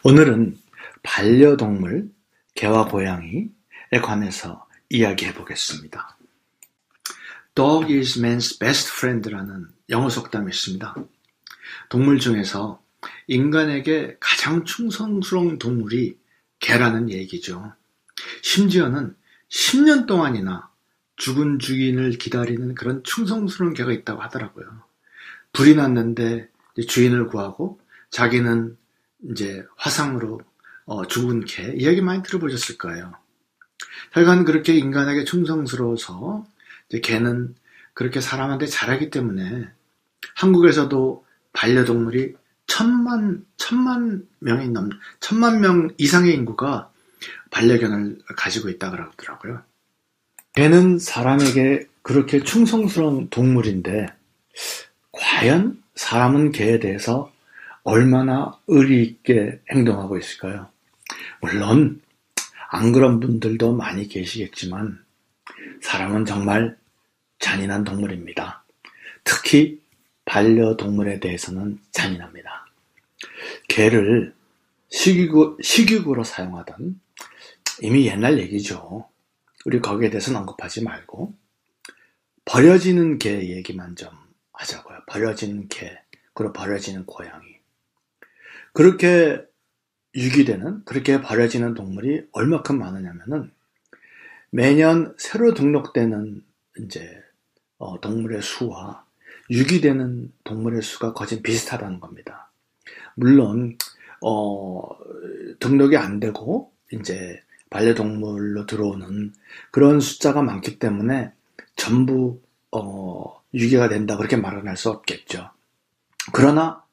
오늘은 반려동물, 개와 고양이에 관해서 이야기해 보겠습니다. Dog is man's best friend라는 영어 속담이 있습니다. 동물 중에서 인간에게 가장 충성스러운 동물이 개라는 얘기죠. 심지어는 10년 동안이나 죽은 주인을 기다리는 그런 충성스러운 개가 있다고 하더라고요. 불이 났는데 주인을 구하고 자기는 이제 화상으로 죽은 개, 이야기 많이 들어보셨을 거예요. 하여간 그렇게 인간에게 충성스러워서 이제 개는 그렇게 사람한테 잘하기 때문에 한국에서도 반려동물이 천만 명 이상의 인구가 반려견을 가지고 있다 그러더라고요. 개는 사람에게 그렇게 충성스러운 동물인데 과연 사람은 개에 대해서 얼마나 의리 있게 행동하고 있을까요? 물론 안 그런 분들도 많이 계시겠지만 사람은 정말 잔인한 동물입니다. 특히 반려동물에 대해서는 잔인합니다. 개를 식육으로 사용하던, 이미 옛날 얘기죠. 우리 거기에 대해서는 언급하지 말고 버려지는 개 얘기만 좀 하자고요. 버려지는 개, 그리고 버려지는 고양이. 그렇게 유기되는, 그렇게 버려지는 동물이 얼마큼 많으냐면은 매년 새로 등록되는 이제 동물의 수와 유기되는 동물의 수가 거진 비슷하다는 겁니다. 물론 등록이 안 되고 이제 반려동물로 들어오는 그런 숫자가 많기 때문에 전부 유기가 된다 그렇게 말은 할 수 없겠죠. 그러나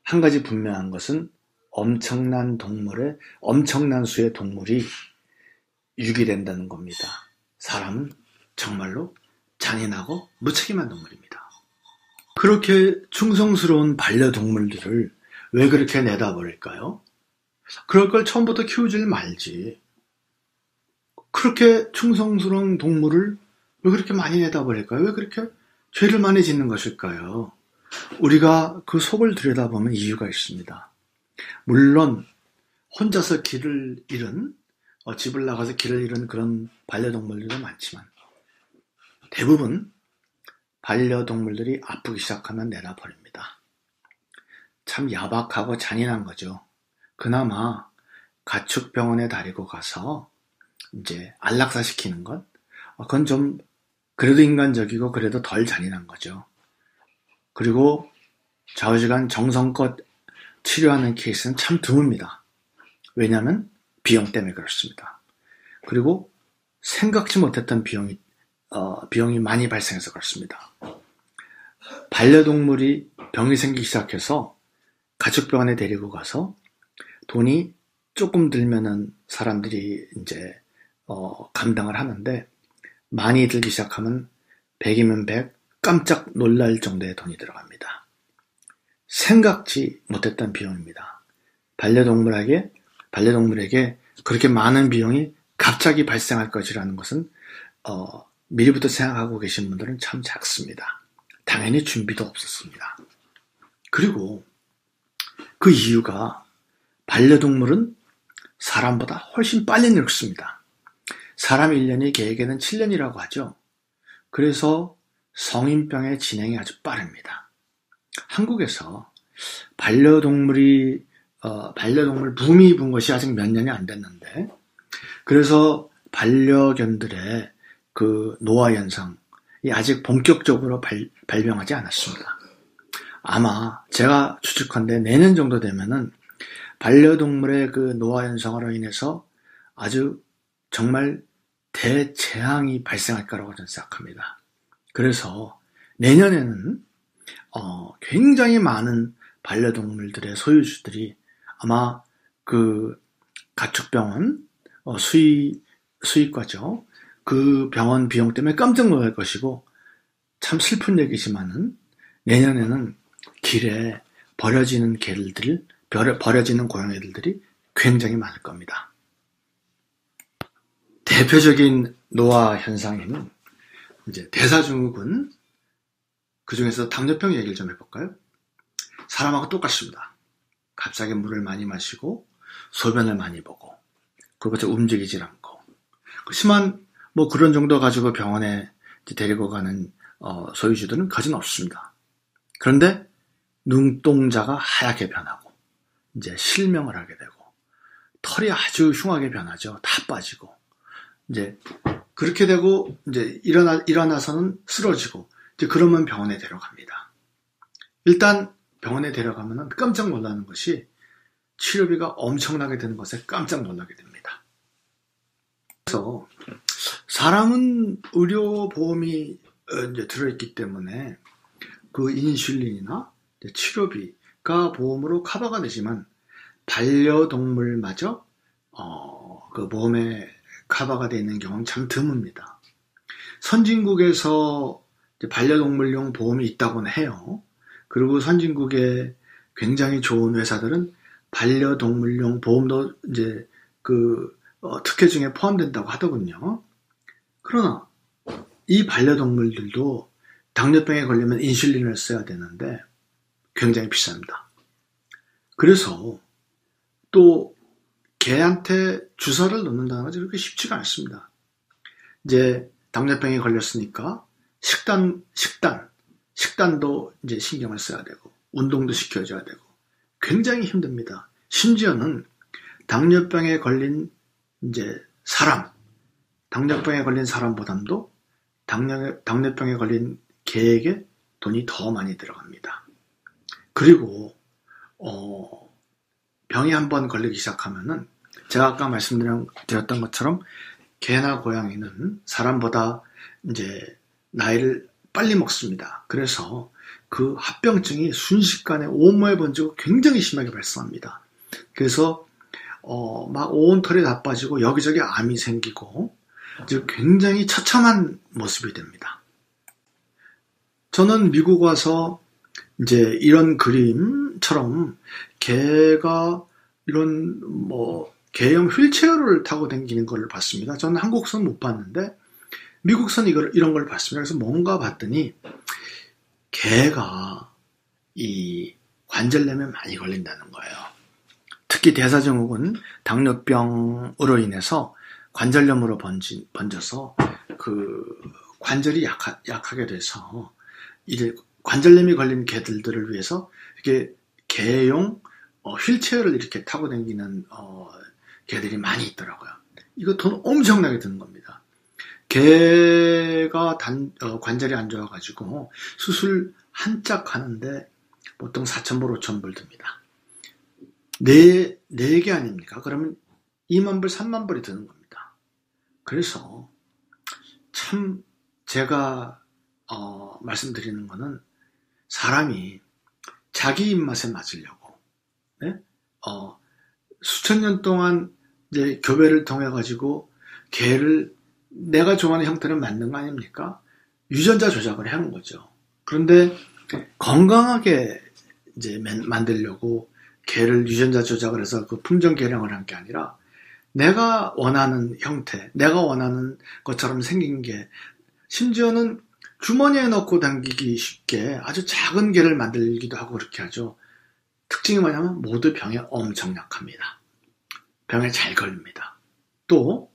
한 가지 분명한 것은 엄청난 수의 동물이 유기된다는 겁니다. 사람은 정말로 잔인하고 무책임한 동물입니다. 그렇게 충성스러운 반려동물들을 왜 그렇게 내다버릴까요? 그럴 걸 처음부터 키우질 말지. 그렇게 충성스러운 동물을 왜 그렇게 많이 내다버릴까요? 왜 그렇게 죄를 많이 짓는 것일까요? 우리가 그 속을 들여다보면 이유가 있습니다. 물론 혼자서 길을 잃은, 집을 나가서 길을 잃은 그런 반려동물들도 많지만 대부분 반려동물들이 아프기 시작하면 내다버립니다. 참 야박하고 잔인한 거죠. 그나마 가축병원에 데리고 가서 이제 안락사시키는 것, 그건 좀 그래도 인간적이고 그래도 덜 잔인한 거죠. 그리고 좌우지간 정성껏 치료하는 케이스는 참 드뭅니다. 왜냐하면 비용 때문에 그렇습니다. 그리고 생각지 못했던 비용이 많이 발생해서 그렇습니다. 반려동물이 병이 생기기 시작해서 가축병원에 데리고 가서 돈이 조금 들면은 사람들이 이제 감당을 하는데 많이 들기 시작하면 100이면 100, 깜짝 놀랄 정도의 돈이 들어갑니다. 생각지 못했던 비용입니다. 반려동물에게 그렇게 많은 비용이 갑자기 발생할 것이라는 것은 미리부터 생각하고 계신 분들은 참 작습니다. 당연히 준비도 없었습니다. 그리고 그 이유가 반려동물은 사람보다 훨씬 빨리 늙습니다. 사람 1년이 개에게는 7년이라고 하죠. 그래서 성인병의 진행이 아주 빠릅니다. 한국에서 반려동물 붐이 분 것이 아직 몇 년이 안 됐는데, 그래서 반려견들의 그 노화 현상이 아직 본격적으로 발병하지 않았습니다. 아마 제가 추측컨대 내년 정도 되면은 반려동물의 그 노화 현상으로 인해서 아주 정말 대재앙이 발생할 거라고 저는 생각합니다. 그래서 내년에는 굉장히 많은 반려동물들의 소유주들이 아마 그 가축병원 수의과죠. 그 병원 비용 때문에 깜짝 놀랄 것이고, 참 슬픈 얘기지만은 내년에는 길에 버려지는 고양이들이 굉장히 많을 겁니다. 대표적인 노화 현상에는 이제 대사증후군, 그 중에서 당뇨병 얘기를 좀 해볼까요? 사람하고 똑같습니다. 갑자기 물을 많이 마시고 소변을 많이 보고, 그리고 잘 움직이질 않고. 그렇지만, 뭐 그런 정도 가지고 병원에 데리고 가는, 소유주들은 거진 없습니다. 그런데, 눈동자가 하얗게 변하고, 이제 실명을 하게 되고, 털이 아주 흉하게 변하죠. 다 빠지고. 이제, 그렇게 되고, 이제 일어나서는 쓰러지고, 이제 그러면 병원에 데려갑니다. 일단, 병원에 데려가면은 깜짝 놀라는 것이 치료비가 엄청나게 드는 것에 깜짝 놀라게 됩니다. 그래서 사람은 의료보험이 이제 들어있기 때문에 그 인슐린이나 치료비가 보험으로 커버가 되지만 반려동물마저 그 보험에 커버가 되어 있는 경우는 참 드뭅니다. 선진국에서 반려동물용 보험이 있다고는 해요. 그리고 선진국의 굉장히 좋은 회사들은 반려동물용 보험도 이제 특혜 중에 포함된다고 하더군요. 그러나 이 반려동물들도 당뇨병에 걸리면 인슐린을 써야 되는데 굉장히 비쌉니다. 그래서 또 개한테 주사를 놓는다는 것이 그렇게 쉽지가 않습니다. 이제 당뇨병에 걸렸으니까 식단도 이제 신경을 써야 되고, 운동도 시켜줘야 되고, 굉장히 힘듭니다. 심지어는 당뇨병에 걸린 사람보다도 당뇨병에 걸린 개에게 돈이 더 많이 들어갑니다. 그리고, 병이 한번 걸리기 시작하면은, 제가 아까 말씀드렸던 것처럼, 개나 고양이는 사람보다 이제 나이를 빨리 먹습니다. 그래서 그 합병증이 순식간에 온몸에 번지고 굉장히 심하게 발생합니다. 그래서 막 온 털이 다 빠지고 여기저기 암이 생기고 굉장히 처참한 모습이 됩니다. 저는 미국 와서 이제 이런 그림처럼 개가 이런 개형 휠체어를 타고 다니는 걸 봤습니다. 저는 한국선 못 봤는데 미국선 이런 걸 봤습니다. 그래서 뭔가 봤더니 개가 이 관절염에 많이 걸린다는 거예요. 특히 대사증후군 당뇨병으로 인해서 관절염으로 번져서 그 관절이 약하게 돼서 이제 관절염이 걸린 개들을 위해서 이렇게 개용 휠체어를 이렇게 타고 다니는 개들이 많이 있더라고요. 이거 돈 엄청나게 드는 겁니다. 개가 관절이 안 좋아가지고 수술 한 짝 하는데 보통 4,000불, 5,000불 듭니다. 네 개 아닙니까? 그러면 2만불, 3만불이 드는 겁니다. 그래서 참 제가 말씀드리는 거는 사람이 자기 입맛에 맞으려고, 네? 수천 년 동안 이제 교배를 통해 가지고 개를 내가 좋아하는 형태를 만든 거 아닙니까? 유전자 조작을 해놓은 거죠. 그런데 건강하게 이제 만들려고 개를 유전자 조작을 해서 그 품종 개량을 한 게 아니라 내가 원하는 형태, 내가 원하는 것처럼 생긴 게, 심지어는 주머니에 넣고 당기기 쉽게 아주 작은 개를 만들기도 하고 그렇게 하죠. 특징이 뭐냐면 모두 병에 엄청 약합니다. 병에 잘 걸립니다. 또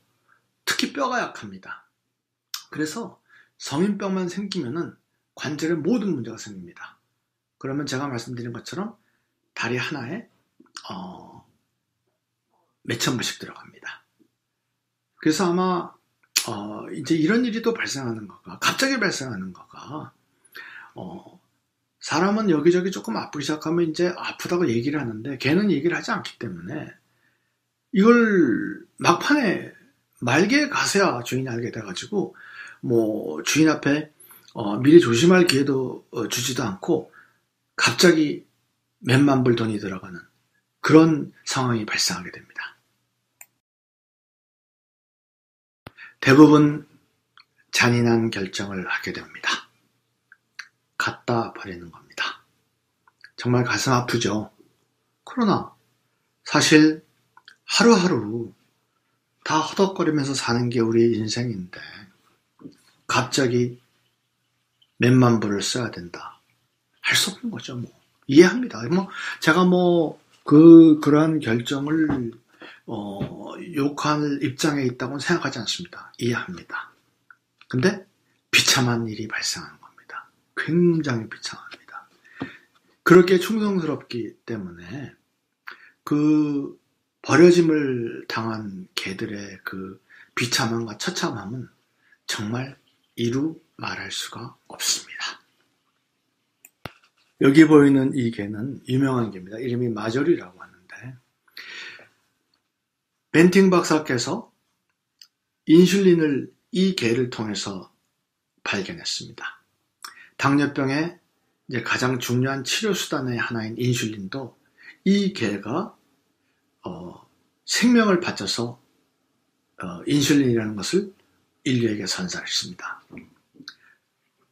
특히 뼈가 약합니다. 그래서 성인병만 생기면은 관절에 모든 문제가 생깁니다. 그러면 제가 말씀드린 것처럼 다리 하나에 몇천 불씩 들어갑니다. 그래서 아마 이제 이런 일이 또 발생하는 거가, 갑자기 발생하는 거가, 사람은 여기저기 조금 아프기 시작하면 이제 아프다고 얘기를 하는데 개는 얘기를 하지 않기 때문에 이걸 막판에 말게 가서야 주인이 알게 돼가지고 주인 앞에 미리 조심할 기회도 주지도 않고 갑자기 몇만 불 돈이 들어가는 그런 상황이 발생하게 됩니다. 대부분 잔인한 결정을 하게 됩니다. 갖다 버리는 겁니다. 정말 가슴 아프죠. 그러나 사실 하루하루 다 허덕거리면서 사는 게 우리의 인생인데 갑자기 몇만 불을 써야 된다. 할 수 없는 거죠. 이해합니다. 제가 그러한 결정을 욕할 입장에 있다고는 생각하지 않습니다. 이해합니다. 근데 비참한 일이 발생하는 겁니다. 굉장히 비참합니다. 그렇게 충성스럽기 때문에 그 버려짐을 당한 개들의 그 비참함과 처참함은 정말 이루 말할 수가 없습니다. 여기 보이는 이 개는 유명한 개입니다. 이름이 마저리라고 하는데, 벤팅 박사께서 인슐린을 이 개를 통해서 발견했습니다. 당뇨병의 이제 가장 중요한 치료 수단의 하나인 인슐린도 이 개가 생명을 바쳐서 인슐린이라는 것을 인류에게 선사했습니다.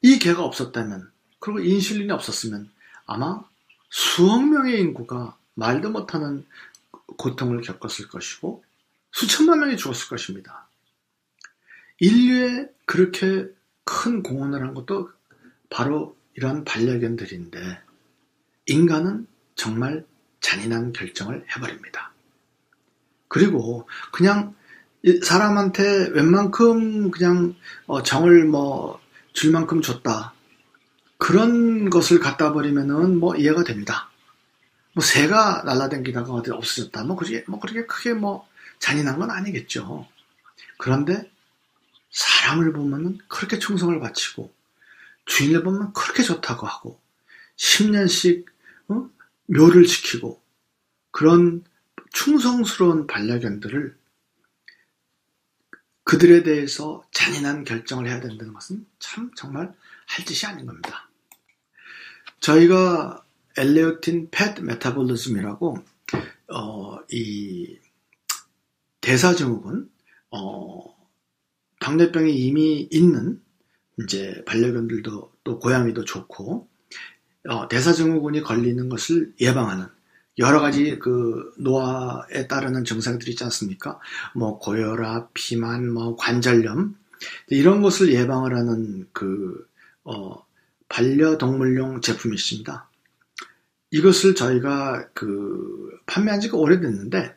이 개가 없었다면, 그리고 인슐린이 없었으면 아마 수억 명의 인구가 말도 못하는 고통을 겪었을 것이고 수천만 명이 죽었을 것입니다. 인류에 그렇게 큰 공헌을 한 것도 바로 이런 반려견들인데, 인간은 정말 잔인한 결정을 해버립니다. 그리고 그냥 사람한테 웬만큼 그냥 정을 줄 만큼 줬다, 그런 것을 갖다 버리면은 이해가 됩니다. 새가 날아다니다가 어디 없어졌다, 그렇게 크게 잔인한 건 아니겠죠. 그런데 사람을 보면은 그렇게 충성을 바치고, 주인을 보면 그렇게 좋다고 하고, 10년씩 묘를 지키고, 그런 충성스러운 반려견들을, 그들에 대해서 잔인한 결정을 해야 된다는 것은 참 정말 할 짓이 아닌 겁니다. 저희가 엘레오틴 팻 메타볼리즘이라고 이 대사증후군, 당뇨병이 이미 있는 이제 반려견들도 또 고양이도 좋고, 대사증후군이 걸리는 것을 예방하는 여러 가지 그 노화에 따르는 증상들이 있지 않습니까? 고혈압, 비만, 관절염, 이런 것을 예방을 하는 반려동물용 제품이 있습니다. 이것을 저희가 판매한 지가 오래됐는데,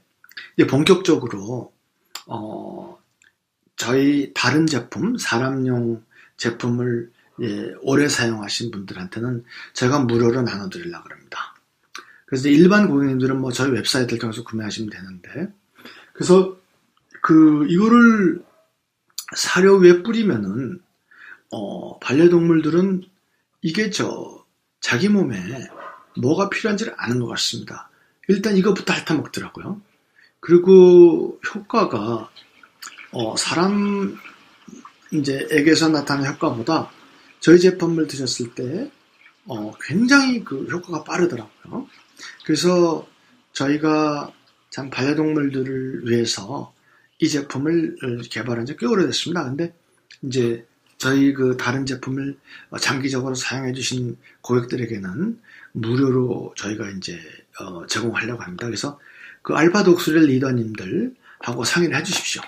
이제 본격적으로 저희 다른 제품, 사람용 제품을 오래 사용하신 분들한테는 제가 무료로 나눠드리려고 합니다. 그래서 일반 고객님들은 저희 웹사이트를 통해서 구매하시면 되는데, 그래서 이거를 사료 위에 뿌리면은 반려동물들은 이게 자기 몸에 뭐가 필요한지를 아는 것 같습니다. 일단 이것부터 핥아먹더라고요. 그리고 효과가 사람 에게서 나타나는 효과보다 저희 제품을 드셨을 때 굉장히 효과가 빠르더라고요. 그래서 저희가 참 반려동물들을 위해서 이 제품을 개발한 지 꽤 오래됐습니다. 근데 이제 저희 다른 제품을 장기적으로 사용해 주신 고객들에게는 무료로 저희가 이제 제공하려고 합니다. 그래서 알파 독수리 리더님들하고 상의를 해 주십시오.